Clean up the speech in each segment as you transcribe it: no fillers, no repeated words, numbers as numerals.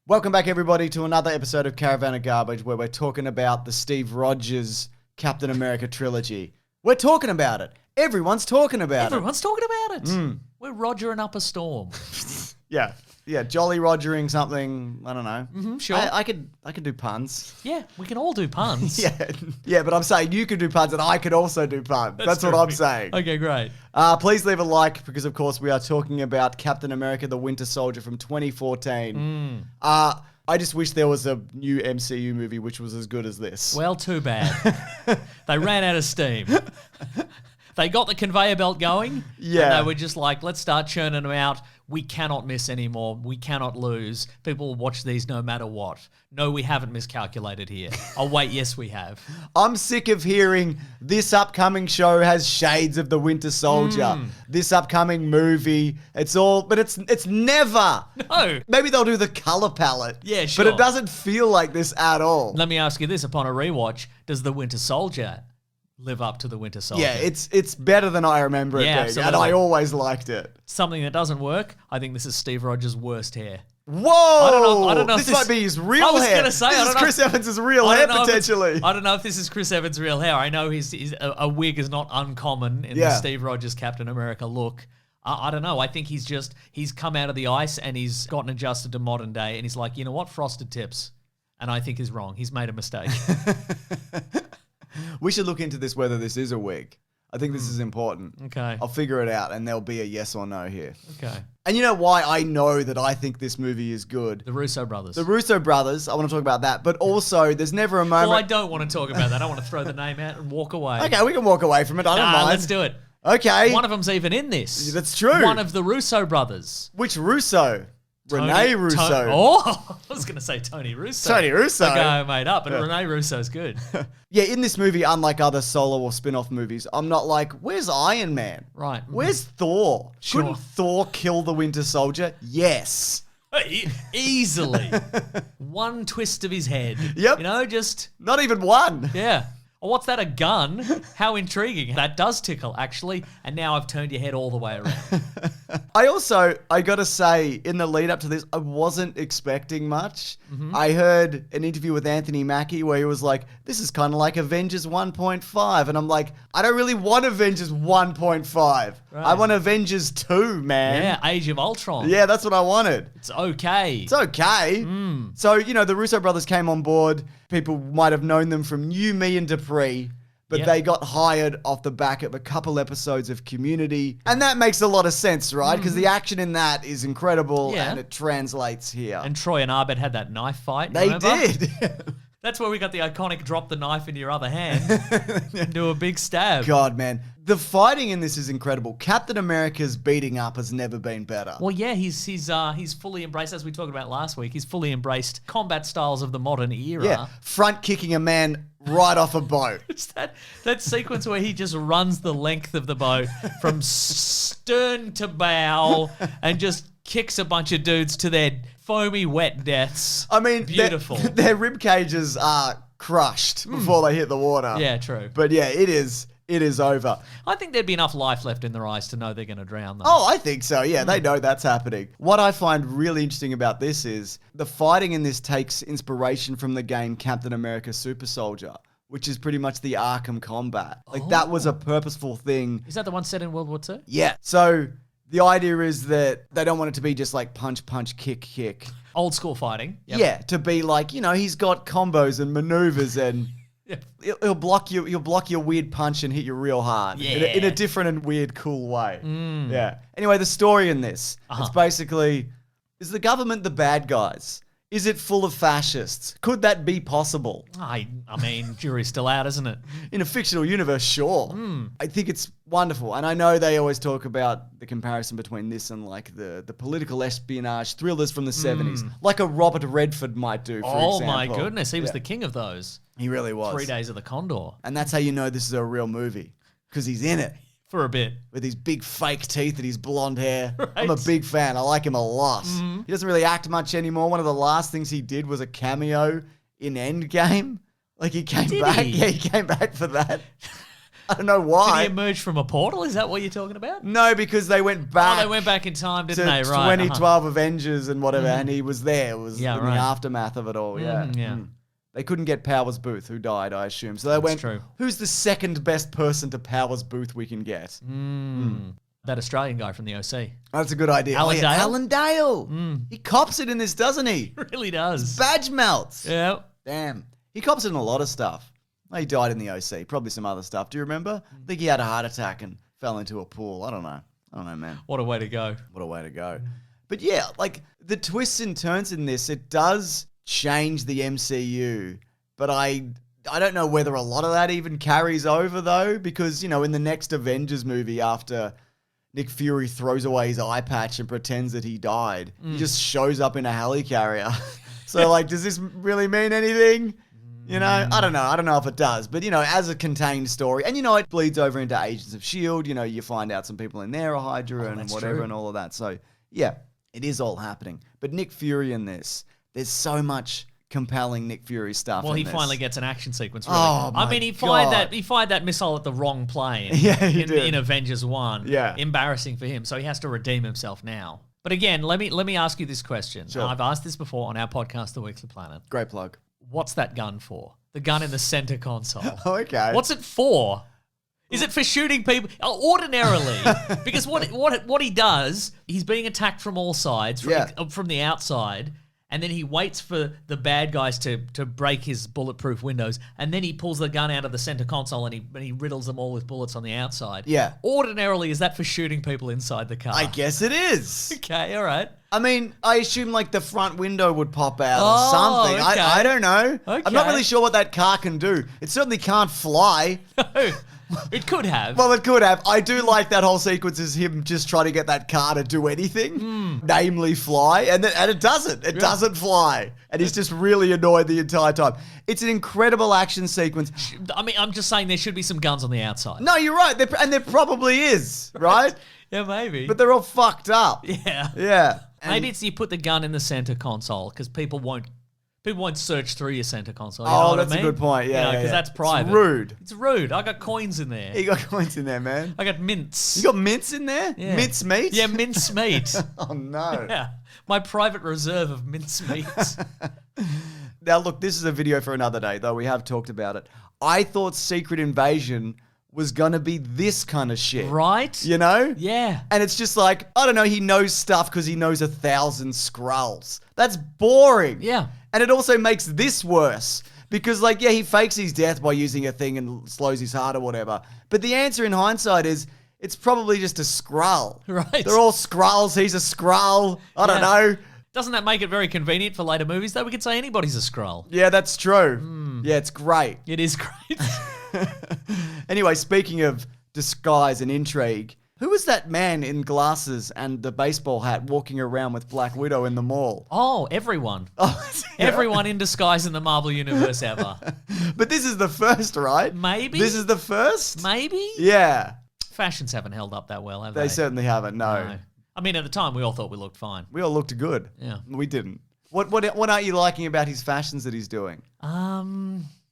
Welcome back, everybody, to another episode of Caravan and Garbage, where we're talking about the Steve Rogers Captain America trilogy. We're talking about it. Everyone's talking about Everyone's talking about it. We're Rogering up a storm. it. Yeah, jolly Rogering something. I don't know. Sure. I could do puns. Yeah, we can all do puns. Yeah, but I'm saying you could do puns and I could also do puns. That's what I'm saying. Okay, great. Please leave a like because, of course, we are talking about Captain America: The Winter Soldier from 2014. I just wish there was a new MCU movie which was as good as this. Well, too bad. They ran out of steam. They got the conveyor belt going. Yeah. And they were just like, let's start churning them out. We cannot miss anymore. We cannot lose. People will watch these no matter what. No, we haven't miscalculated here. Oh, wait, yes, we have. I'm sick of hearing this upcoming show has shades of the Winter Soldier. This upcoming movie, but it's never. No. Maybe they'll do the color palette. Yeah, sure. But it doesn't feel like this at all. Let me ask you this. Upon a rewatch, does the Winter Soldier live up to the Winter Soldier? Yeah, it's better than I remember it being, absolutely. and I always liked it. Something that doesn't work, I think this is Steve Rogers' worst hair. Whoa! I don't know if this might be his real hair. I was going to say, this is Chris Evans' real hair, potentially. I don't know if this is Chris Evans' real hair. I know a wig is not uncommon in the Steve Rogers Captain America look. I don't know. I think he's come out of the ice and he's gotten adjusted to modern day, and he's like, you know what, frosted tips. And I think he's wrong. He's made a mistake. We should look into this, whether this is a wig. I think this is important. Okay. I'll figure it out, and there'll be a yes or no here. Okay. And you know why I know that I think this movie is good? The Russo brothers. The Russo brothers, I want to talk about that. But also, there's never a moment... Well, I don't want to talk about that. I want to throw the name out and walk away. Okay, we can walk away from it. I don't mind. Let's do it. Okay. One of them's even in this. That's true. One of the Russo brothers. Which Russo? Rene Russo. I was going to say Tony Russo. Tony Russo. The guy I made up, but Rene Russo's good. Yeah, in this movie, unlike other solo or spin-off movies, I'm not like, where's Iron Man? Right. Where's Thor? Sure. Couldn't Thor kill the Winter Soldier? Yes. Easily. One twist of his head. Yep. You know, just... Not even one. Yeah. Oh, what's that, a gun? How intriguing. That does tickle, actually. And now I've turned your head all the way around. I got to say, in the lead up to this, I wasn't expecting much. I heard an interview with Anthony Mackie where he was like, this is kind of like Avengers 1.5. And I'm like, I don't really want Avengers 1.5. Right. I want Avengers 2, man. Yeah, Age of Ultron. Yeah, that's what I wanted. It's okay. It's okay. So, the Russo brothers came on board. People might have known them from You, Me, and Dupree, but they got hired off the back of a couple episodes of Community. And that makes a lot of sense, right? Because the action in that is incredible and it translates here. And Troy and Abed had that knife fight. They remember? did. That's where we got the iconic drop the knife into your other hand and do a big stab. God, man. The fighting in this is incredible. Captain America's beating up has never been better. Well, yeah, he's fully embraced, as we talked about last week, he's fully embraced combat styles of the modern era. Yeah, front kicking a man right off a boat. It's that sequence where he just runs the length of the boat from stern to bow and just kicks a bunch of dudes to their foamy, wet deaths. I mean, beautiful. Their rib cages are crushed before they hit the water. Yeah, true. But yeah, it is over. I think there'd be enough life left in their eyes to know they're going to drown, though. Oh, I think so. Yeah, they know that's happening. What I find really interesting about this is the fighting in this takes inspiration from the game Captain America Super Soldier, which is pretty much the Arkham combat. Like, that was a purposeful thing. Is that the one set in World War II? Yeah. So the idea is that they don't want it to be just like punch, punch, kick, kick. Old school fighting. Yep. Yeah, to be like, he's got combos and maneuvers and he'll block your weird punch and hit you real hard. Yeah. In a different and weird, cool way. Yeah. Anyway, the story in this, it's basically, is the government the bad guys? Is it full of fascists? Could that be possible? I mean, jury's still out, isn't it? In a fictional universe, sure. I think it's wonderful. And I know they always talk about the comparison between this and like the political espionage thrillers from the 70s. Like a Robert Redford might do, for example. Oh my goodness, he was the king of those. He really was. 3 Days of the Condor. And that's how you know this is a real movie. Because he's in it. For a bit. With his big fake teeth and his blonde hair. Right. I'm a big fan. I like him a lot. He doesn't really act much anymore. One of the last things he did was a cameo in Endgame. Like, he came back. He? Yeah, he came back for that. I don't know why. Did he emerge from a portal? Is that what you're talking about? No, because they went back. Oh, they went back in time, didn't to they? Right. 2012 Avengers and whatever, and he was there. It was in the aftermath of it all. Yeah. They couldn't get Powers Booth, who died, I assume. So they went, true. Who's the second best person to Powers Booth we can get? That Australian guy from the OC. That's a good idea. Alan Dale? Alan Dale. He cops it in this, doesn't he? Really does. Badge melts. Yeah. Damn. He cops it in a lot of stuff. He died in the OC. Probably some other stuff. Do you remember? I think he had a heart attack and fell into a pool. I don't know, man. What a way to go. What a way to go. But yeah, like the twists and turns in this, it does change the MCU. But I don't know whether a lot of that even carries over, though, because, you know, in the next Avengers movie, after Nick Fury throws away his eye patch and pretends that he died, he just shows up in a helicarrier. So, like, does this really mean anything? You know, I don't know. I don't know if it does. But, you know, as a contained story, and, you know, it bleeds over into Agents of S.H.I.E.L.D., you know, you find out some people in there are Hydra and whatever and all of that. So, yeah, it is all happening. But Nick Fury in this, there's so much compelling Nick Fury stuff. Well, in he this. finally gets an action sequence. Really. Oh, I mean, he fired that missile at the wrong plane. Yeah, he did. In Avengers 1. Yeah, embarrassing for him. So he has to redeem himself now. But again, let me ask you this question. Sure. I've asked this before on our podcast, The Weekly Planet. Great plug. What's that gun for? The gun in the center console. Okay. What's it for? Is it for shooting people? Ordinarily, because what he does, he's being attacked from all sides, from the outside, and then he waits for the bad guys to break his bulletproof windows, and then he pulls the gun out of the center console and he riddles them all with bullets on the outside. Yeah. Ordinarily, is that for shooting people inside the car? I guess it is. Okay, all right. I mean, I assume like the front window would pop out or something. Okay. I don't know. Okay. I'm not really sure what that car can do. It certainly can't fly. It could have. Well, it could have. I do like that whole sequence is him just trying to get that car to do anything, namely fly, and it doesn't. It doesn't fly, and he's just really annoyed the entire time. It's an incredible action sequence. I mean, I'm just saying there should be some guns on the outside. No, you're right, there probably is, right? Yeah, maybe. But they're all fucked up. Yeah. Yeah. Maybe it's you put the gun in the center console because people won't search through your center console. You Oh, know what that's I mean? a good point. Yeah, because that's private. It's rude. It's rude. I got coins in there. You got coins in there, man. I got mints. You got mints in there? Yeah. Mince meat? Yeah, mince meat. Oh, no. Yeah, my private reserve of mince meat. Now, look, this is a video for another day, though we have talked about it. I thought Secret Invasion was going to be this kind of shit. Right? You know? Yeah. And it's just like, I don't know, he knows stuff because he knows 1,000 Skrulls. That's boring. Yeah. And it also makes this worse. Because, like, yeah, he fakes his death by using a thing and slows his heart or whatever. But the answer in hindsight is, it's probably just a Skrull. Right. They're all Skrulls. He's a Skrull. I don't know. Doesn't that make it very convenient for later movies, though? We could say anybody's a Skrull. Yeah, that's true. Yeah, it's great. It is great. Anyway, speaking of disguise and intrigue, who was that man in glasses and the baseball hat walking around with Black Widow in the mall? Oh, everyone. Oh, yeah. Everyone in disguise in the Marvel Universe ever. But this is the first, right? Maybe. This is the first? Maybe? Yeah. Fashions haven't held up that well, have they? They certainly haven't, no. I mean, at the time, we all thought we looked fine. We all looked good. Yeah. We didn't. What aren't you liking about his fashions that he's doing?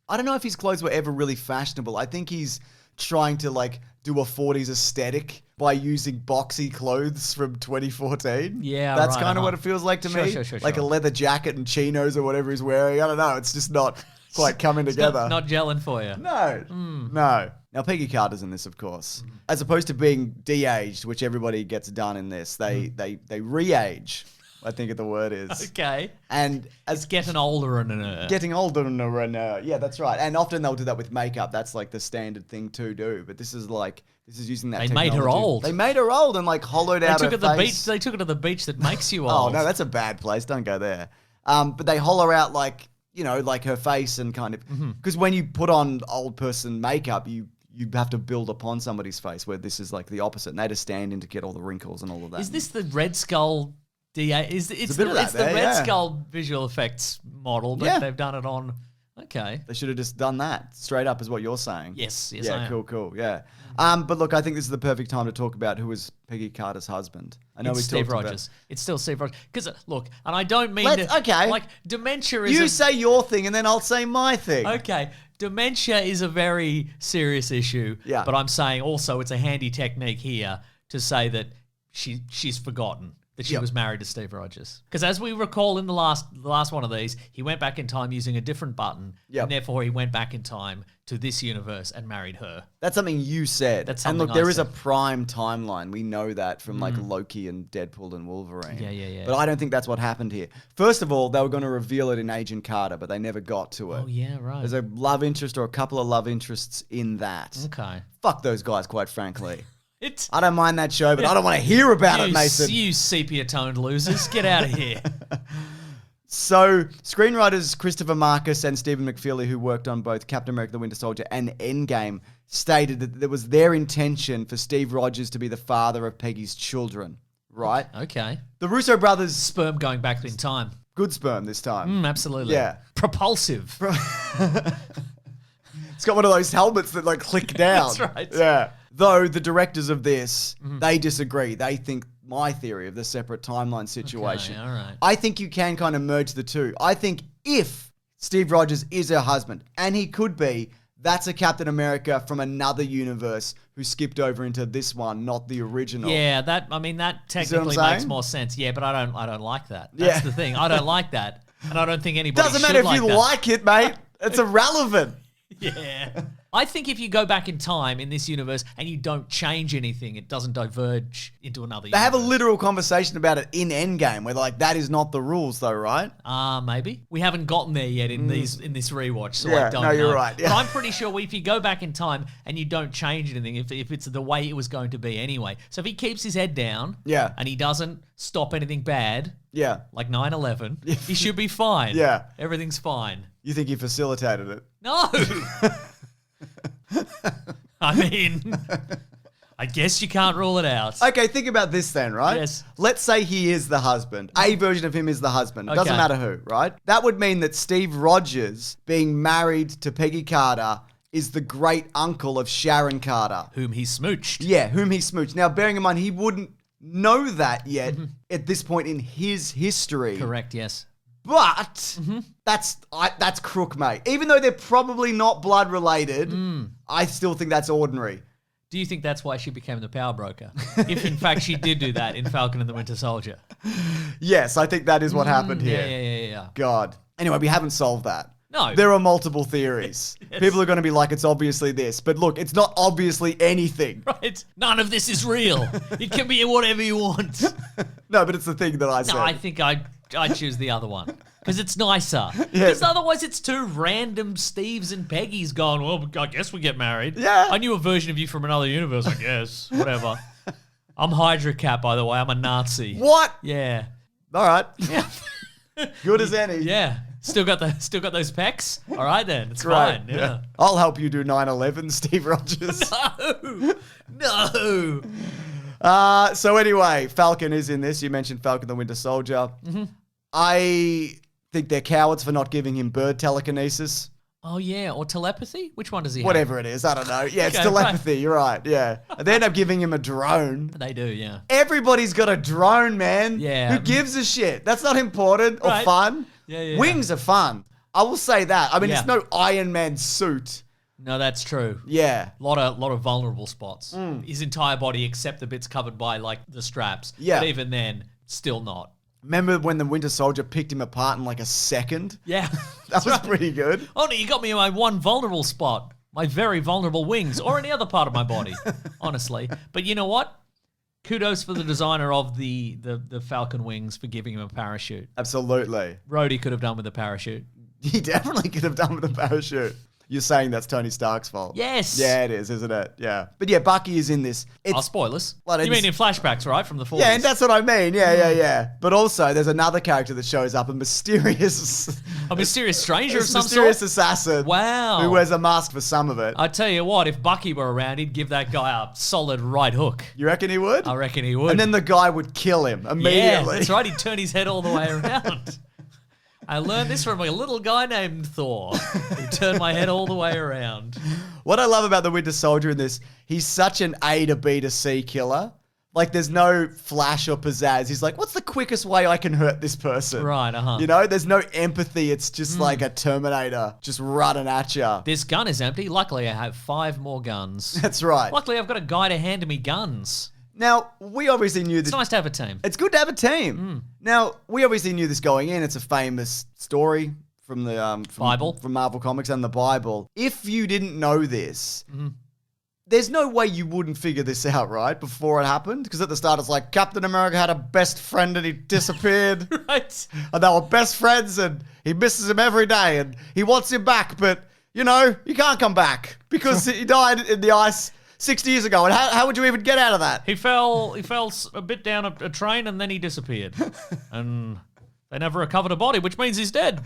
I don't know if his clothes were ever really fashionable. I think he's trying to like do a 40s aesthetic by using boxy clothes from 2014. Yeah, that's right, kind of what it feels like to me. Sure. Like a leather jacket and chinos or whatever he's wearing. I don't know. It's just not quite coming together. Not gelling for you. No. No. Now, Peggy Carter's in this, of course. As opposed to being de-aged, which everybody gets done in this, they re-age, I think the word is. Okay. And as getting older and getting older and yeah, that's right. And often they'll do that with makeup. That's like the standard thing to do. But this is using that. They made her old. They made her old and like hollowed out her face. They took her to the beach that makes you old. Oh no, that's a bad place. Don't go there. But they hollow out like like her face and kind of because when you put on old person makeup, you have to build upon somebody's face. Where this is like the opposite. And they just stand in to get all the wrinkles and all of that. Is this the Red Skull? It's the Red Skull visual effects model, but they've done it on. Okay, they should have just done that straight up, is what you're saying. Yes. Yeah, cool. Yeah. But look, I think this is the perfect time to talk about who was Peggy Carter's husband. I know it's Steve Rogers. It's still Steve Rogers. Because look, and I don't mean okay. Like dementia is. You say your thing, and then I'll say my thing. Okay, dementia is a very serious issue. Yeah. But I'm saying also it's a handy technique here to say that she's forgotten that she was married to Steve Rogers. Because as we recall in the last one of these, he went back in time using a different button. Yep. And therefore he went back in time to this universe and married her. That's something you said. That's something and look, I there is said. a prime timeline. We know that from like Loki and Deadpool and Wolverine. Yeah. But I don't think that's what happened here. First of all, they were going to reveal it in Agent Carter, but they never got to it. Oh, yeah, right. There's a love interest or a couple of love interests in that. Okay. Fuck those guys, quite frankly. It's I don't mind that show, but I don't want to hear about it, Mason. You sepia-toned losers. Get out of here. So, screenwriters Christopher Marcus and Stephen McFeely, who worked on both Captain America the Winter Soldier and Endgame, stated that it was their intention for Steve Rogers to be the father of Peggy's children, right? Okay. The Russo brothers... Sperm going back in time. Good sperm this time. Absolutely. Yeah. Propulsive. It's got one of those helmets that like click down. That's right. Yeah. Though the directors of this, they disagree. They think my theory of the separate timeline situation. Okay, all right. I think you can kind of merge the two. I think if Steve Rogers is her husband, and he could be, that's a Captain America from another universe who skipped over into this one, not the original. Yeah, that technically makes more sense. Yeah, but I don't like that. That's the thing. I don't like that. And I don't think anybody Doesn't matter if like you that. like it, mate. It's irrelevant. Yeah. I think if you go back in time in this universe and you don't change anything, it doesn't diverge into another They universe. have a literal conversation about it in Endgame where they're like, that is not the rules though, right? Maybe. We haven't gotten there yet in this rewatch, so Yeah, I don't no, know. you're right, yeah. But I'm pretty sure if you go back in time and you don't change anything, if it's the way it was going to be anyway. So if he keeps his head down and he doesn't stop anything bad, like 9/11, he should be fine. Yeah. Everything's fine. You think he facilitated it? No! I mean, I guess you can't rule it out. Okay, think about this then, right? Yes. Let's say he is the husband. A version of him is the husband. It doesn't matter who, right? That would mean that Steve Rogers being married to Peggy Carter is the great uncle of Sharon Carter. Whom he smooched. Yeah, whom he smooched. Now, bearing in mind, he wouldn't know that yet at this point in his history. Correct, yes. But that's crook, mate. Even though they're probably not blood related, I still think that's ordinary. Do you think that's why she became the power broker? If in fact she did do that in Falcon and the Winter Soldier. Yes, I think that is what happened here. Yeah. God. Anyway, we haven't solved that. No. There are multiple theories. Yes. People are going to be like, it's obviously this. But look, it's not obviously anything. Right? None of this is real. It can be whatever you want. No, but it's the thing that I said. No, I think I choose the other one. Because it's nicer. Because otherwise it's two random Steves and Peggy's going, well, I guess we get married. Yeah. I knew a version of you from another universe, I guess. Whatever. I'm Hydra Cap, by the way. I'm a Nazi. What? Yeah. All right. Yeah. Good as any. Yeah. Still got those pecs? All right then. It's Right. fine. Yeah. I'll help you do 9/11, Steve Rogers. No. So anyway, Falcon is in this. You mentioned Falcon the Winter Soldier. I think they're cowards for not giving him bird telekinesis. Oh, yeah. Or telepathy? Which one does he have? Whatever it is. I don't know. Yeah, it's Okay, telepathy. Right. You're right. Yeah. They end up giving him a drone. They do, yeah. Everybody's got a drone, man. Yeah. Who gives a shit? That's not important or Right. fun. Yeah. Wings are fun. I will say that. I mean, Yeah. it's no Iron Man suit. No, that's true. Yeah. Lot of vulnerable spots. His entire body, except the bits covered by like the straps. Yeah. But even then, still not. Remember when the Winter Soldier picked him apart in like a second? Yeah. That was pretty good. Oh, no, you got me in my one vulnerable spot. My very vulnerable wings, or any other part of my body, honestly. But you know what? Kudos for the designer of the Falcon wings for giving him a parachute. Absolutely. Rhodey could have done with a parachute. He definitely could have done with a parachute. You're saying that's Tony Stark's fault. Yes. Yeah, it is, isn't it? Yeah. But yeah, Bucky is in this. Spoilers. Well, You mean in flashbacks, right? From the 40s. Yeah, and that's what I mean. Yeah. But also, there's another character that shows up, a mysterious stranger of some mysterious sort? assassin. Wow. Who wears a mask for some of it. I tell you what, if Bucky were around, he'd give that guy a solid right hook. You reckon he would? I reckon he would. And then the guy would kill him immediately. Yeah, that's right. He'd turn his head all the way around. I learned this from a little guy named Thor. He turned my head all the way around. What I love about the Winter Soldier in this, he's such an A to B to C killer. Like, there's no flash or pizzazz. He's like, what's the quickest way I can hurt this person? Right, You know, there's no empathy. It's just like a Terminator just running at you. This gun is empty. Luckily, I have 5 more guns. That's right. Luckily, I've got a guy to hand me guns. Now, we obviously knew this. It's nice to have a team. It's good to have a team. Now, we obviously knew this going in. It's a famous story from the Bible. From Marvel Comics and the Bible. If you didn't know this, there's no way you wouldn't figure this out, right? Before it happened? Because at the start, it's like Captain America had a best friend and he disappeared. Right. And they were best friends and he misses him every day and he wants him back, but, you know, he can't come back because he died in the ice 60 years ago. And how would you even get out of that? He fell a bit down a train and then he disappeared. And they never recovered a body, which means he's dead.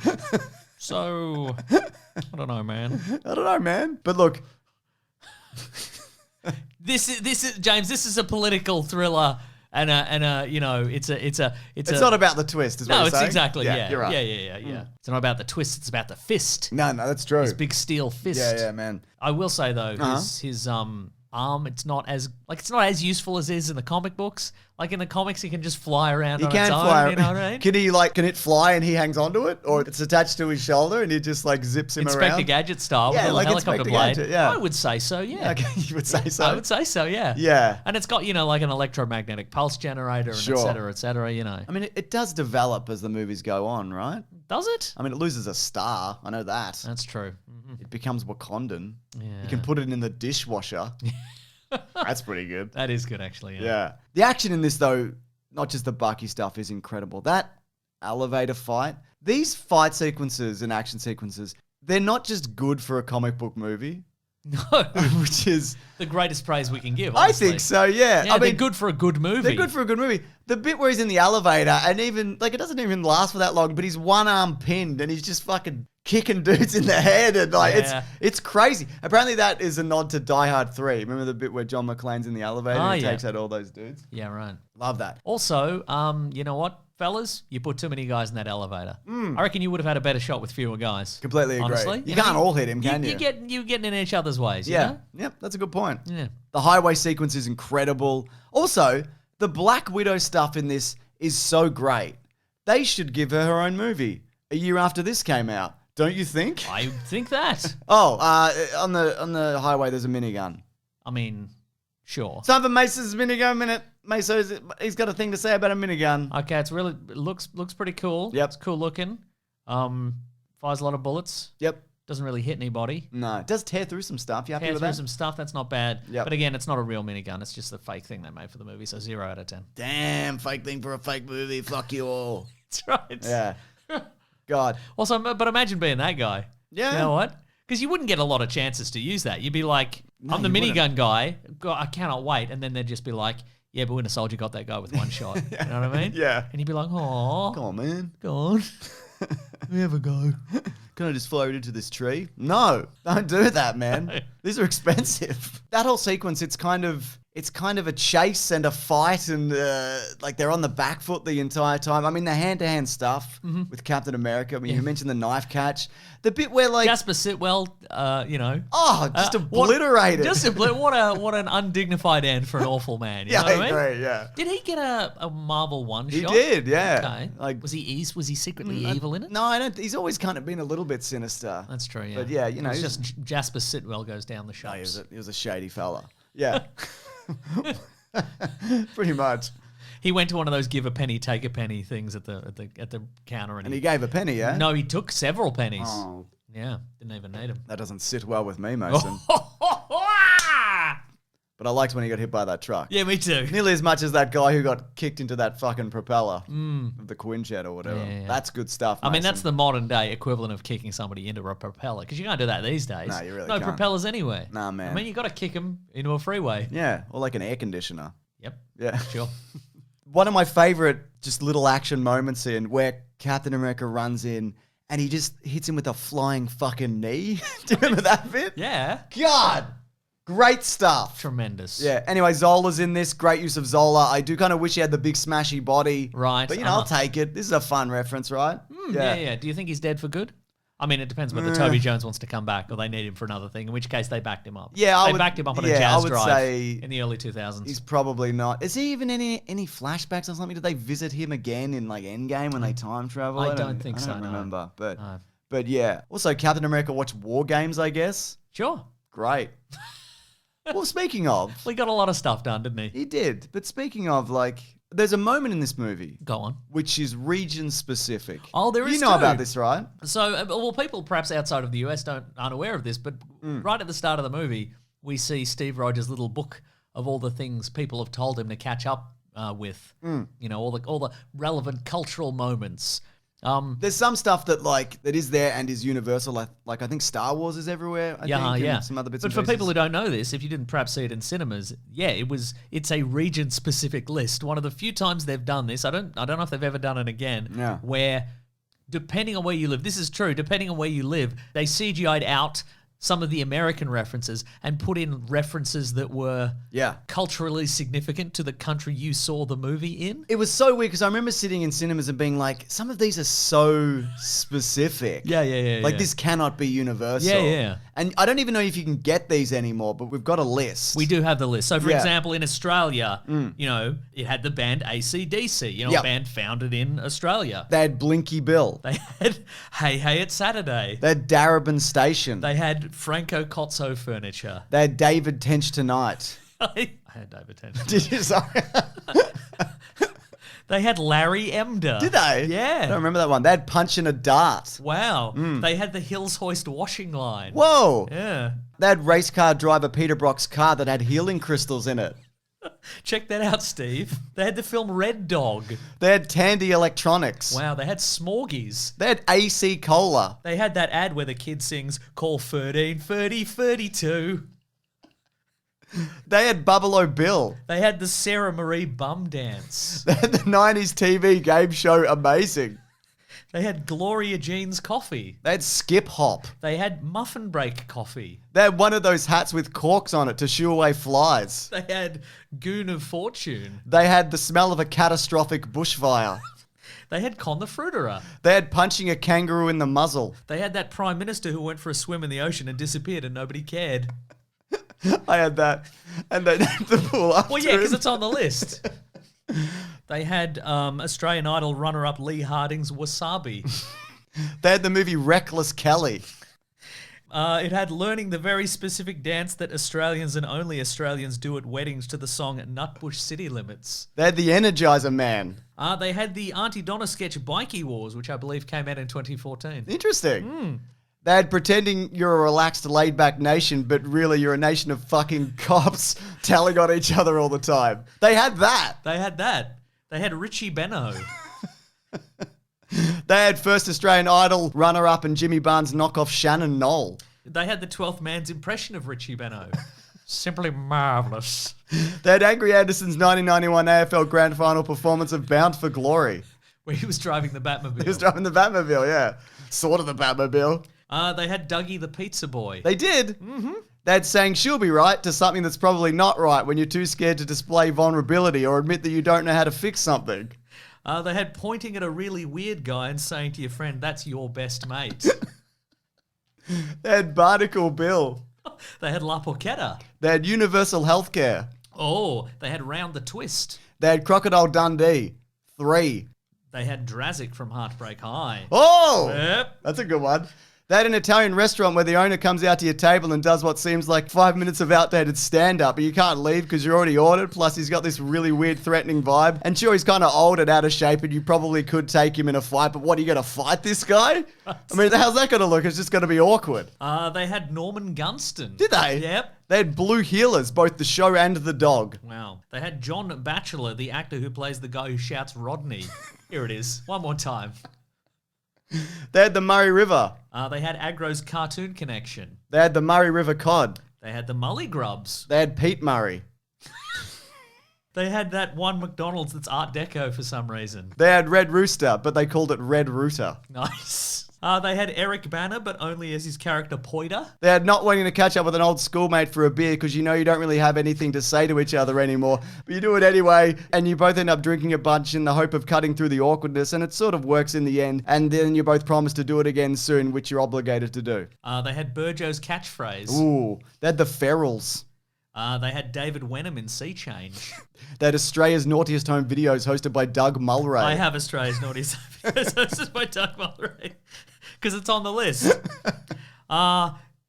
So, I don't know, man. But look... This is James. This is a political thriller, and you know, it's not about the twist, is what you're saying? it's exactly you're right. Yeah. It's not about the twist. It's about the fist. No, that's true. His big steel fist. Yeah, man. I will say though, his arm, it's not as useful as it is in the comic books. Like in the comics, he can just fly around on its own. You know what I mean? Can it fly and he hangs onto it? Or it's attached to his shoulder and he just like zips him around? Inspector Gadget style with a like helicopter Inspector blade. Gadget, yeah. I would say so, yeah. Okay, you would say so? I would say so, yeah. Yeah. And it's got, you know, like an electromagnetic pulse generator and et cetera, you know. I mean, it does develop as the movies go on, right? Does it? I mean, it loses a star. I know that. That's true. It becomes Wakandan. Yeah. You can put it in the dishwasher. That's pretty good. That is good, actually. Yeah. The action in this, though, not just the Bucky stuff, is incredible. That elevator fight, these fight sequences and action sequences, they're not just good for a comic book movie. No. Which is... the greatest praise we can give, honestly. I think so, yeah. I mean, they're good for a good movie. They're good for a good movie. The bit where he's in the elevator and even, like, it doesn't even last for that long, but he's one arm pinned and he's just fucking kicking dudes in the head and, like, it's crazy. Apparently that is a nod to Die Hard 3. Remember the bit where John McClane's in the elevator and he takes out all those dudes? Yeah, right. Love that. Also, you know what, fellas? You put too many guys in that elevator. I reckon you would have had a better shot with fewer guys. Completely agree. Honestly. You can't all hit him, can you? You're getting in each other's ways, yeah. You know? Yep, that's a good point. Yeah. The highway sequence is incredible. Also, the Black Widow stuff in this is so great. They should give her own movie a year after this came out. Don't you think? I think that. On the highway, there's a minigun. I mean, sure. Time for Mesa's minigun minute. Mesa, he's got a thing to say about a minigun. Okay, it looks pretty cool. Yep. It's cool looking. Fires a lot of bullets. Yep. Doesn't really hit anybody. No, it does tear through some stuff. You happy with that? Tear through some stuff. That's not bad. Yep. But again, it's not a real minigun. It's just a fake thing they made for the movie. So 0 out of 10. Damn, fake thing for a fake movie. Fuck you all. That's right. Yeah. God. Also, but imagine being that guy. Yeah. You know what? Because you wouldn't get a lot of chances to use that. You'd be like, I'm the minigun guy. God, I cannot wait. And then they'd just be like, yeah, but Winter Soldier got that guy with one shot. You know what I mean? Yeah. And you'd be like, oh. Come on, man. Go on. Let me have a go. Can I just fly it into this tree? No, don't do that, man. These are expensive. That whole sequence, it's kind of a chase and a fight and like they're on the back foot the entire time. I mean, the hand-to-hand stuff with Captain America. I mean, you mentioned the knife catch. The bit where like... Jasper Sitwell, you know... Oh, just obliterated. What an undignified end for an awful man. You know what I mean? Agree, yeah. Did he get a Marvel one He shot? did, yeah. Okay. Like, was he secretly evil in it? No, I don't. He's always kind of been a little bit sinister. That's true, yeah. But yeah, you know... It's just Jasper Sitwell goes down the No, shops. he was a shady fella. Yeah. Pretty much. He went to one of those give a penny, take a penny things at the counter. And he gave a penny, yeah? No, he took several pennies. Oh. Yeah, didn't even need them. That doesn't sit well with me, Mason. But I liked when he got hit by that truck. Yeah, me too. Nearly as much as that guy who got kicked into that fucking propeller of the Quinjet or whatever. Yeah. That's good stuff, I mean, Mason. that's the modern day equivalent of kicking somebody into a propeller because you can't do that these days. No, you really no can't. propellers anywhere. Nah, man. I mean, you got to kick them into a freeway. Yeah, or like an air conditioner. Yep. Yeah. Sure. One of my favorite just little action moments in where Captain America runs in and he just hits him with a flying fucking knee. Do you remember that bit? Yeah. God. Great stuff. Tremendous. Yeah. Anyway, Zola's in this. Great use of Zola. I do kind of wish he had the big smashy body. Right. But, you know, I'll take it. This is a fun reference, right? Yeah. Do you think he's dead for good? I mean, it depends whether Toby Jones wants to come back or they need him for another thing, in which case they backed him up. Yeah, they backed him up on a I jazz would drive say in the early 2000s. He's probably not. Is he even any flashbacks or something? Did they visit him again in like Endgame when they time travel? I don't think so. I don't remember, No. but yeah. Also, Captain America watched War Games, I guess. Sure. Great. Well, speaking of, He got a lot of stuff done, didn't he? he did. But speaking of, like, there's a moment in this movie Go on. which is region specific. Oh, there is You know too. about this, right? So, well, people perhaps outside of the US aren't aware of this, but right at the start of the movie, we see Steve Rogers' little book of all the things people have told him to catch up with. You know, all the relevant cultural moments. There's some stuff that is there and is universal. Like I think Star Wars is everywhere. I think, and some other bits. But and for pieces. people who don't know this, if you didn't perhaps see it in cinemas, it's a region specific list. One of the few times they've done this. I don't know if they've ever done it again. Yeah. Where depending on where you live, this is true. Depending on where you live, they CGI'd out some of the American references and put in references that were culturally significant to the country you saw the movie in. It was so weird because I remember sitting in cinemas and being like, some of these are so specific. Yeah. Like this cannot be universal. Yeah. And I don't even know if you can get these anymore, but we've got a list. We do have the list. So, for Yeah. example, in Australia, it had the band AC/DC, a band founded in Australia. They had Blinky Bill. They had Hey Hey It's Saturday. They had Darebin Station. They had Franco Cozzo Furniture. They had David Tench Tonight. I had David Tennant. Did you? Sorry. They had Larry Emder. Did they? Yeah. I don't remember that one. They had Punch in a Dart. Wow. They had the Hills Hoist washing line. Whoa. Yeah. They had race car driver Peter Brock's car that had healing crystals in it. Check that out, Steve. They had the film Red Dog. They had Tandy Electronics. Wow, they had Smorgies. They had AC Cola. They had that ad where the kid sings, call 13 30 32. They had Buffalo Bill. They had the Sarah Marie bum dance. They had the 90s TV game show Amazing. They had Gloria Jean's coffee. They had Skip Hop. They had Muffin Break coffee. They had one of those hats with corks on it to shoo away flies. They had Goon of Fortune. They had the smell of a catastrophic bushfire. They had Con the Fruiterer. They had punching a kangaroo in the muzzle. They had that Prime Minister who went for a swim in the ocean and disappeared and nobody cared. I had that. And they named the pool after Well, yeah, because him. it's on the list. They had Australian Idol runner-up Lee Harding's Wasabi. They had the movie Reckless Kelly. It had learning the very specific dance that Australians and only Australians do at weddings to the song Nutbush City Limits. They had the Energizer Man. They had the Auntie Donna sketch Bikey Wars, which I believe came out in 2014. Interesting. They had pretending you're a relaxed, laid-back nation, but really you're a nation of fucking cops telling on each other all the time. They had that. They had that. They had Richie Benno. They had first Australian Idol runner-up and Jimmy Barnes knockoff Shannon Knoll. They had the 12th man's impression of Richie Benno. Simply marvellous. They had Angry Anderson's 1991 AFL Grand Final performance of Bound for Glory. Where he was driving the Batmobile. He was driving the Batmobile, yeah. Sort of the Batmobile. They had Dougie the Pizza Boy. They did. Mm-hmm. They had saying she'll be right to something that's probably not right when you're too scared to display vulnerability or admit that you don't know how to fix something. They had pointing at a really weird guy and saying to your friend, that's your best mate. They had Barnacle Bill. They had La Porchetta. They had universal healthcare. Oh, they had Round the Twist. They had Crocodile Dundee. 3. They had Drazik from Heartbreak High. Oh! Yep. That's a good one. They had an Italian restaurant where the owner comes out to your table and does what seems like 5 minutes of outdated stand-up, but you can't leave because you're already ordered, plus he's got this really weird, threatening vibe. And sure, he's kind of old and out of shape, and you probably could take him in a fight, but what, are you going to fight this guy? I mean, how's that going to look? It's just going to be awkward. They had Norman Gunston. Did they? Yep. They had Blue Healers, both the show and the dog. Wow. They had John Batchelor, the actor who plays the guy who shouts Rodney. Here it is. One more time. They had the Murray River. They had Agro's Cartoon Connection. They had the Murray River Cod. They had the Mully Grubs. They had Pete Murray. They had that one McDonald's that's Art Deco for some reason. They had Red Rooster, but they called it Red Rooter. Nice. They had Eric Banner, but only as his character Poiter. They had not wanting to catch up with an old schoolmate for a beer because you know you don't really have anything to say to each other anymore. But you do it anyway, and you both end up drinking a bunch in the hope of cutting through the awkwardness, and it sort of works in the end. And then you both promise to do it again soon, which you're obligated to do. They had Burjo's catchphrase. Ooh, they had the Ferals. They had David Wenham in Sea Change. They had Australia's Naughtiest Home Videos hosted by Doug Mulray. I have Australia's Naughtiest Home Videos hosted by Doug Mulray because it's on the list.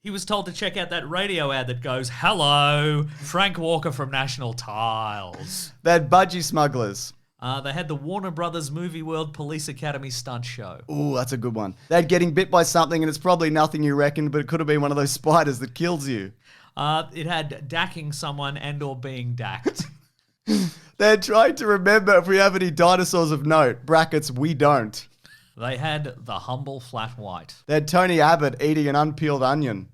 He was told to check out that radio ad that goes, "Hello, Frank Walker from National Tiles." They had Budgie Smugglers. They had the Warner Brothers Movie World Police Academy stunt show. Ooh, that's a good one. They had Getting Bit by Something, and it's probably nothing you reckon, but it could have been one of those spiders that kills you. It had dacking someone and or being dacked. They're trying to remember if we have any dinosaurs of note. Brackets, we don't. They had the humble flat white. They had Tony Abbott eating an unpeeled onion.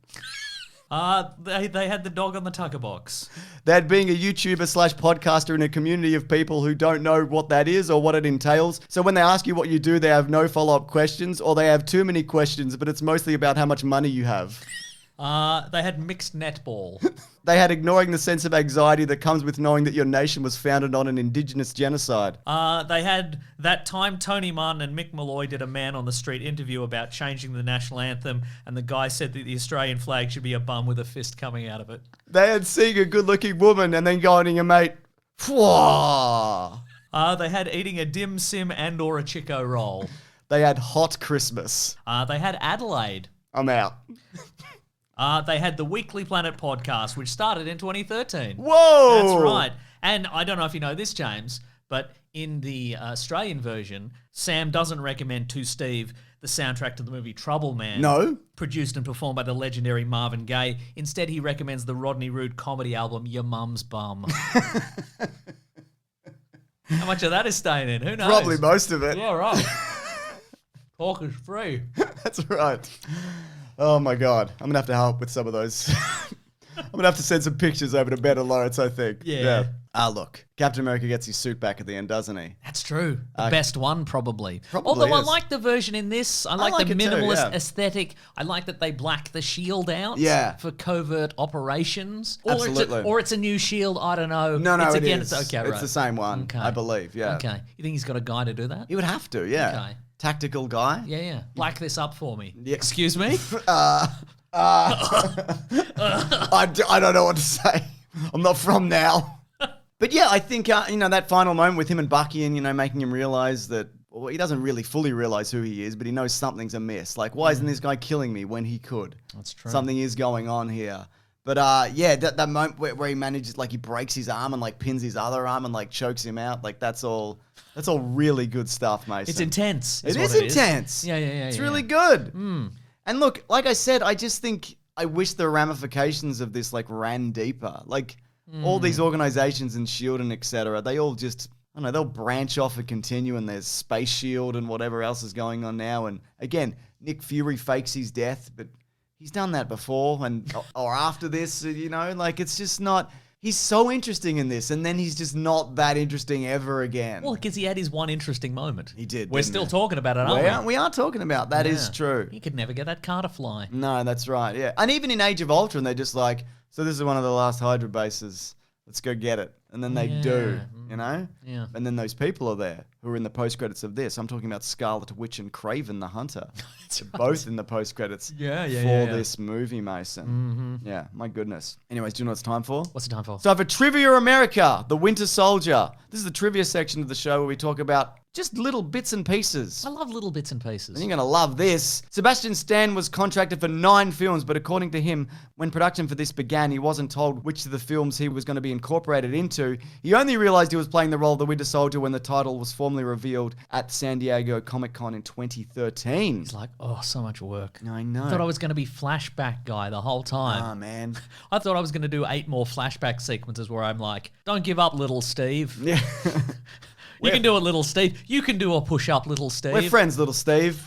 They had the dog on the tucker box. They had being a YouTuber / podcaster in a community of people who don't know what that is or what it entails. So when they ask you what you do, they have no follow-up questions, or they have too many questions, but it's mostly about how much money you have. They had mixed netball. They had ignoring the sense of anxiety that comes with knowing that your nation was founded on an indigenous genocide. They had that time Tony Martin and Mick Malloy did a man on the street interview about changing the national anthem, and the guy said that the Australian flag should be a bum with a fist coming out of it. They had seeing a good-looking woman and then going to your mate, Pwah! They had eating a dim sim and or a Chico roll. They had Hot Christmas. They had Adelaide. I'm out. They had the Weekly Planet podcast, which started in 2013. Whoa! That's right. And I don't know if you know this, James, but in the Australian version, Sam doesn't recommend to Steve the soundtrack to the movie Trouble Man. No. Produced and performed by the legendary Marvin Gaye. Instead, he recommends the Rodney Roode comedy album Your Mum's Bum. How much of that is staying in? Who knows? Probably most of it. Yeah, right. Talk is free. That's right. Oh my God. I'm going to have to help with some of those. I'm going to have to send some pictures over to Better Lawrence, I think. Yeah. Look. Captain America gets his suit back at the end, doesn't he? That's true. The best one, probably. Probably Although is. I like the version in this. I like the it too, minimalist yeah. aesthetic. I like that they black the shield out Yeah. for covert operations. Absolutely. Or it's a new shield. I don't know. No, it's it again, is. It's okay, right. It's the same one, Okay. I believe, yeah. Okay. You think he's got a guy to do that? He would have to, yeah. Okay. Tactical guy. Yeah. Black this up for me. Yeah. Excuse me? I don't know what to say. I'm not from now. But yeah, I think, that final moment with him and Bucky and, making him realize that, well, he doesn't really fully realize who he is, but he knows something's amiss. Like, why isn't this guy killing me when he could? That's true. Something is going on here. But that moment where he manages, like, he breaks his arm and, like, pins his other arm and, like, chokes him out, like, that's all really good stuff, Mason. It's intense. It is intense. Yeah. It's really good. And look, like I said, I just think I wish the ramifications of this, like, ran deeper. Like, all these organizations and S.H.I.E.L.D. and et cetera, they all just, I don't know, they'll branch off and continue, and there's Space S.H.I.E.L.D. and whatever else is going on now. And again, Nick Fury fakes his death, but he's done that before or after this, like, it's just not... He's so interesting in this, and then he's just not that interesting ever again. Well, because he had his one interesting moment. He did. We're still talking about it, aren't we? We are talking about that. Is true. He could never get that car to fly. No, that's right. Yeah, and even in Age of Ultron, they're just like, so this is one of the last Hydra bases. Let's go get it, and then they do. Yeah. And then those people are there who are in the post credits of this. I'm talking about Scarlet Witch and Craven the Hunter. They're both in the post credits. For this movie, Mason. Mm-hmm. Yeah, my goodness. Anyways, do you know what it's time for? What's the time for? So for Trivia America, The Winter Soldier. This is the trivia section of the show where we talk about just little bits and pieces. I love little bits and pieces. And you're going to love this. Sebastian Stan was contracted for 9 films, but according to him, when production for this began, he wasn't told which of the films he was going to be incorporated into. He only realized he was playing the role of the Winter Soldier when the title was formally revealed at San Diego Comic-Con in 2013. He's like, oh, so much work. I know. I thought I was going to be flashback guy the whole time. Ah, man. I thought I was going to do 8 more flashback sequences where I'm like, don't give up, little Steve. Yeah. You can do it, little Steve. You can do a push-up, little Steve. We're friends, little Steve.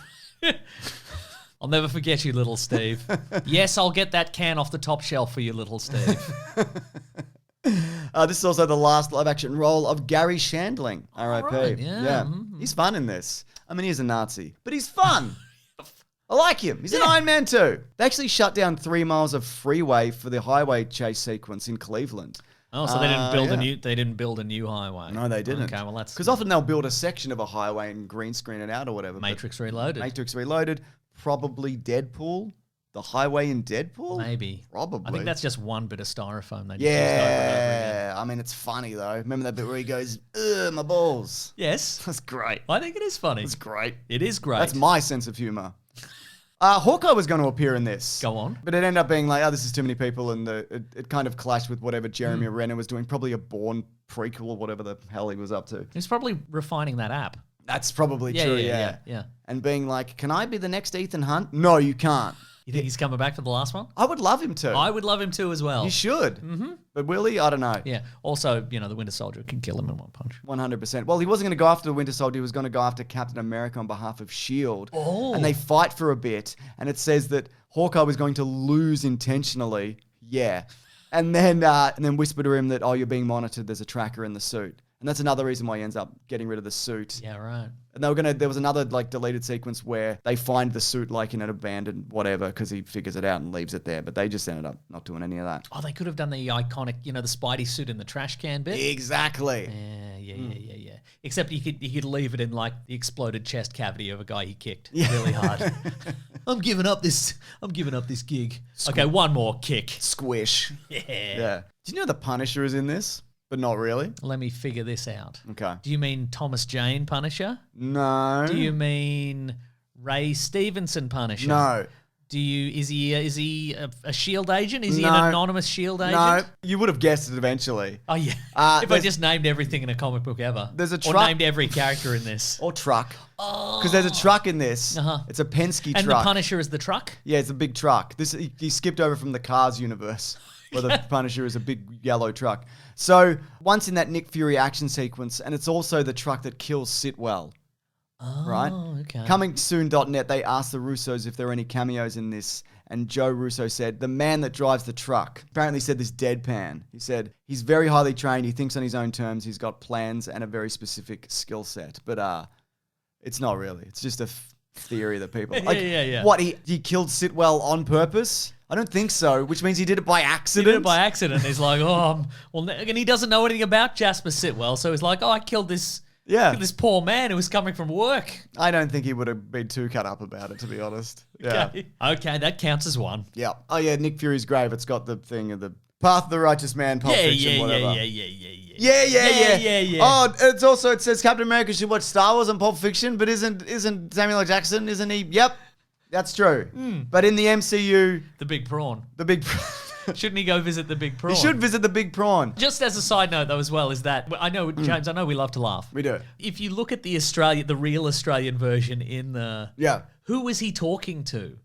I'll never forget you, little Steve. Yes, I'll get that can off the top shelf for you, little Steve. This is also the last live-action role of Gary Shandling, R.I.P. Right, yeah. He's fun in this. I mean, he's a Nazi, but he's fun. I like him. He's in Iron Man 2. They actually shut down 3 miles of freeway for the highway chase sequence in Cleveland. Oh, so they didn't build a new. They didn't build a new highway. No, they didn't. Okay, well that's because often they'll build a section of a highway and green screen it out or whatever. Matrix Reloaded. Matrix Reloaded. Probably Deadpool. The highway in Deadpool. Maybe. Probably. I think that's just one bit of styrofoam. They just used over and over Yeah, again. I mean it's funny though. Remember that bit where he goes, "Ugh, my balls." Yes, That's great. I think it is funny. That's great. It is great. That's my sense of humor. Hawkeye was going to appear in this. Go on. But it ended up being like, oh, this is too many people, and it kind of clashed with whatever Jeremy Renner was doing, probably a Bourne prequel or whatever the hell he was up to. He's probably refining that app. That's probably true, yeah. And being like, can I be the next Ethan Hunt? No, you can't. You think he's coming back for the last one? I would love him to. I would love him to as well. He should. Mm-hmm. But will he? I don't know. Yeah. Also, the Winter Soldier can kill him in one punch. 100%. Well, he wasn't going to go after the Winter Soldier. He was going to go after Captain America on behalf of S.H.I.E.L.D. Oh. And they fight for a bit. And it says that Hawkeye was going to lose intentionally. Yeah. And then whisper to him that, oh, you're being monitored. There's a tracker in the suit. And that's another reason why he ends up getting rid of the suit. Yeah, right. And there was another deleted sequence where they find the suit in an abandoned whatever because he figures it out and leaves it there. But they just ended up not doing any of that. Oh, they could have done the iconic, the Spidey suit in the trash can bit. Exactly. Yeah. Except he could leave it in the exploded chest cavity of a guy he kicked really hard. I'm giving up this gig. Okay, one more kick. Squish. Yeah. Do you know the Punisher is in this? But not really. Let me figure this out. Okay. Do you mean Thomas Jane Punisher? No. Do you mean Ray Stevenson Punisher? No. Is he a SHIELD agent? Is he an anonymous SHIELD agent? No. You would have guessed it eventually. Oh yeah. If I just named everything in a comic book ever. There's a truck. Or named every character in this. Or truck. Because there's a truck in this. Uh-huh. It's a Penske and truck. the Punisher is the truck? Yeah, it's a big truck. He skipped over from the Cars universe, where the Punisher is a big yellow truck. So once in that Nick Fury action sequence, and it's also the truck that kills Sitwell. Oh, right? Okay. ComingSoon.net, they asked the Russos if there are any cameos in this, and Joe Russo said, the man that drives the truck. Apparently said this deadpan. He said, he's very highly trained, he thinks on his own terms, he's got plans and a very specific skill set. But it's not really. It's just a theory that people... Yeah. What, he killed Sitwell on purpose? I don't think so, which means he did it by accident. He did it by accident. He's like, and he doesn't know anything about Jasper Sitwell, so he's like, I killed this poor man who was coming from work. I don't think he would have been too cut up about it, to be honest. Yeah. Okay, that counts as one. Yeah. Oh, yeah, Nick Fury's grave. It's got the thing of the Path of the Righteous Man, Pulp Fiction, whatever. Yeah. Oh, it says Captain America should watch Star Wars and Pulp Fiction, but isn't Samuel L. Jackson, isn't he? Yep. That's true. But in the MCU... The big prawn. Shouldn't he go visit the big prawn? He should visit the big prawn. Just as a side note, though, as well, is that I know, James, I know we love to laugh. We do. If you look at the real Australian version in the... Yeah. Who was he talking to?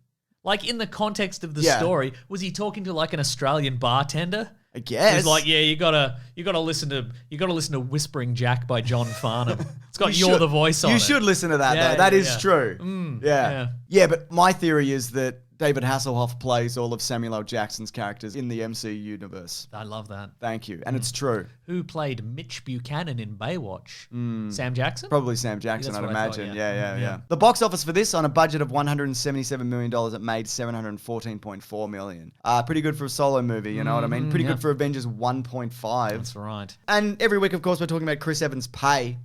Like, in the context of the story, was he talking to, an Australian bartender? I guess. He's like, yeah, you gotta listen to Whispering Jack by John Farnham. It's got You're the Voice on it. You should listen to that, though. That is true. Yeah, but my theory is that David Hasselhoff plays all of Samuel L. Jackson's characters in the MCU universe. I love that. Thank you. And it's true. Who played Mitch Buchanan in Baywatch? Sam Jackson? Probably Sam Jackson, I'd imagine. Thought, yeah. The box office for this, on a budget of $177 million, it made $714.4 million. Pretty good for a solo movie, you know what I mean? Pretty good for Avengers 1.5. That's right. And every week, of course, we're talking about Chris Evans' pay.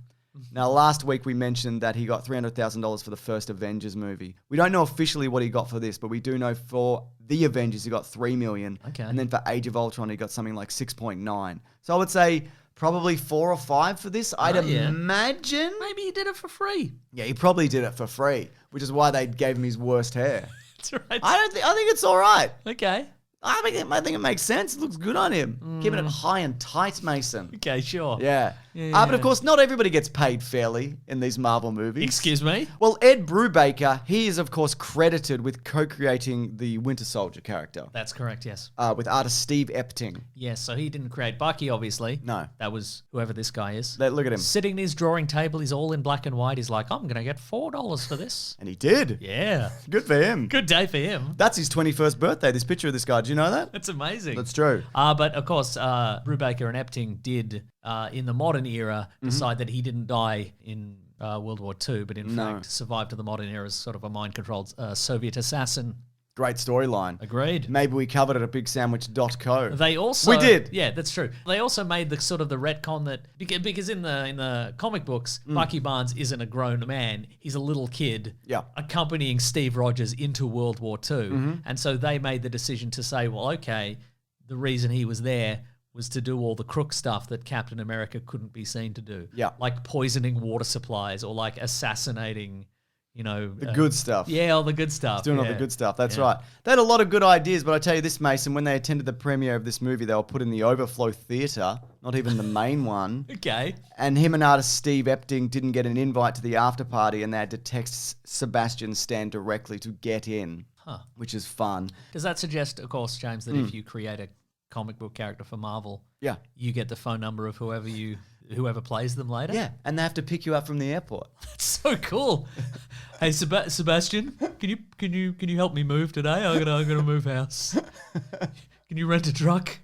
Now, last week we mentioned that he got $300,000 for the first Avengers movie. We don't know officially what he got for this, but we do know for the Avengers he got $3 million. Okay. And then for Age of Ultron he got something like 6.9. So I would say probably 4 or 5 for this. I'd imagine. Maybe he did it for free. Yeah, he probably did it for free, which is why they gave him his worst hair. That's right. I think it's all right. Okay. I think it makes sense. It looks good on him. Keeping it high and tight, Mason. Okay, sure. Yeah. But of course, not everybody gets paid fairly in these Marvel movies. Excuse me? Well, Ed Brubaker, he is, of course, credited with co-creating the Winter Soldier character. That's correct, yes. With artist Steve Epting. Yes, so he didn't create Bucky, obviously. No. That was whoever this guy is. Look at him. Sitting at his drawing table, he's all in black and white. He's like, I'm going to get $4 for this. And he did. Yeah. Good for him. Good day for him. That's his 21st birthday, this picture of this guy. Do you know that? That's amazing. That's true. But, of course, Brubaker and Epting did, in the modern era, decide that he didn't die in World War II, but in fact survived to the modern era as sort of a mind-controlled Soviet assassin. Great storyline. Agreed. Maybe we covered it at bigsandwich.co. They also... We did. Yeah, that's true. They also made the sort of the retcon that... Because in the comic books, Bucky Barnes isn't a grown man. He's a little kid accompanying Steve Rogers into World War II. And so they made the decision to say, well, okay, the reason he was there was to do all the crook stuff that Captain America couldn't be seen to do. Yeah. Like poisoning water supplies or like assassinating... the good stuff. Yeah, all the good stuff. Doing all the good stuff. That's right. They had a lot of good ideas, but I tell you this, Mason, when they attended the premiere of this movie, they were put in the Overflow Theatre, not even the main one. Okay. And him and artist Steve Epting didn't get an invite to the after party, and they had to text Sebastian Stan directly to get in, which is fun. Does that suggest, of course, James, that if you create a comic book character for Marvel, you get the phone number of whoever plays them later? Yeah, and they have to pick you up from the airport. That's so cool. Hey, Sebastian, can you help me move today? I gotta move house. Can you rent a truck?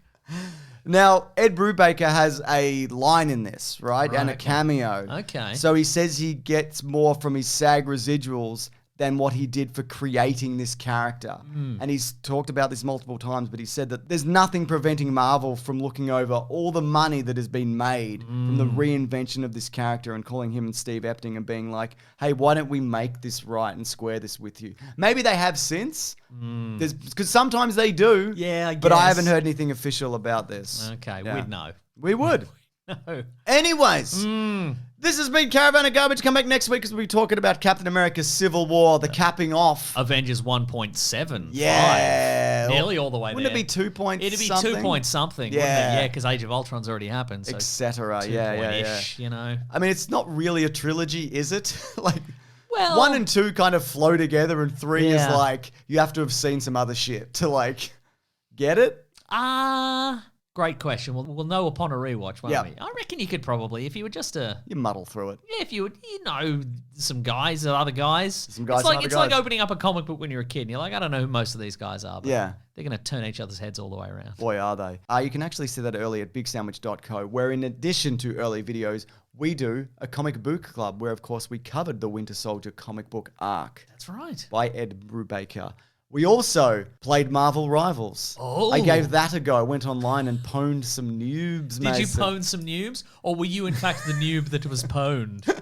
Now, Ed Brubaker has a line in this, right? And a cameo. Okay. So he says he gets more from his SAG residuals than what he did for creating this character. And he's talked about this multiple times, but he said that there's nothing preventing Marvel from looking over all the money that has been made from the reinvention of this character and calling him and Steve Epting and being like, hey, why don't we make this right and square this with you? Maybe they have since, because sometimes they do. Yeah, I guess. But I haven't heard anything official about this. Okay, Yeah. we'd know. We would. No. Anyways, this has been Caravan of Garbage. Come back next week because we'll be talking about Captain America's Civil War, the capping off. Avengers 1.7. Yeah. Nearly all the way Wouldn't there. it be 2 point It'd be something? 2 point something, Yeah. wouldn't it? Yeah, because Age of Ultron's already happened. So Etc. 2 Yeah. point-ish, you know. I mean, it's not really a trilogy, is it? Like, Well... 1 and 2 kind of flow together and 3 is Yeah. like, you have to have seen some other shit to like, get it? Great question. We'll know upon a rewatch, won't Yeah. we? I reckon you could probably, if you were just a... You muddle through it. Yeah, if you would, some guys or other guys. Some guys It's like, and other it's like guys. opening up a comic book when you're a kid and you're like, I don't know who most of these guys are, but Yeah. they're going to turn each other's heads all the way around. Boy, are they. You can actually see that early at bigsandwich.co, where in addition to early videos, we do a comic book club where, of course, we covered the Winter Soldier comic book arc That's right. by Ed Brubaker. We also played Marvel Rivals. Oh. I gave that a go. I went online and pwned some noobs, Did you Mason. pwn some noobs? Or were you, in fact, the noob that was pwned?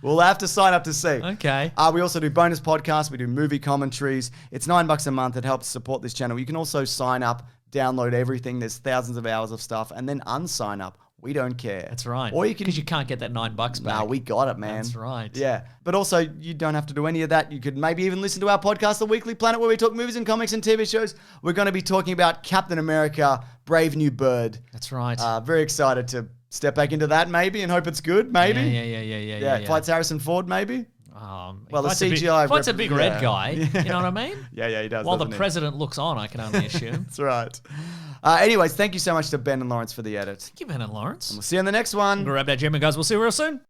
We'll have to sign up to see. Okay. We also do bonus podcasts. We do movie commentaries. It's $9 a month. It helps support this channel. You can also sign up, download everything. There's thousands of hours of stuff. And then unsign up. We don't care. That's right. Or you can... Because you can't get that $9 back. Nah, we got it, man. That's right. Yeah. But also, you don't have to do any of that. You could maybe even listen to our podcast, The Weekly Planet, where we talk movies and comics and TV shows. We're going to be talking about Captain America, Brave New Bird. That's right. Very excited to step back into that, maybe, and hope it's good, maybe. Yeah. It fights Harrison Ford, maybe. Well, the CGI... Fights a big red guy. You know what I mean? Yeah, he does. While the doesn't he? president looks on, I can only assume. That's right. Anyways, thank you so much to Ben and Lawrence for the edit. Thank you, Ben and Lawrence. We'll see you on the next one. Grab that gem, and guys. We'll see you real soon.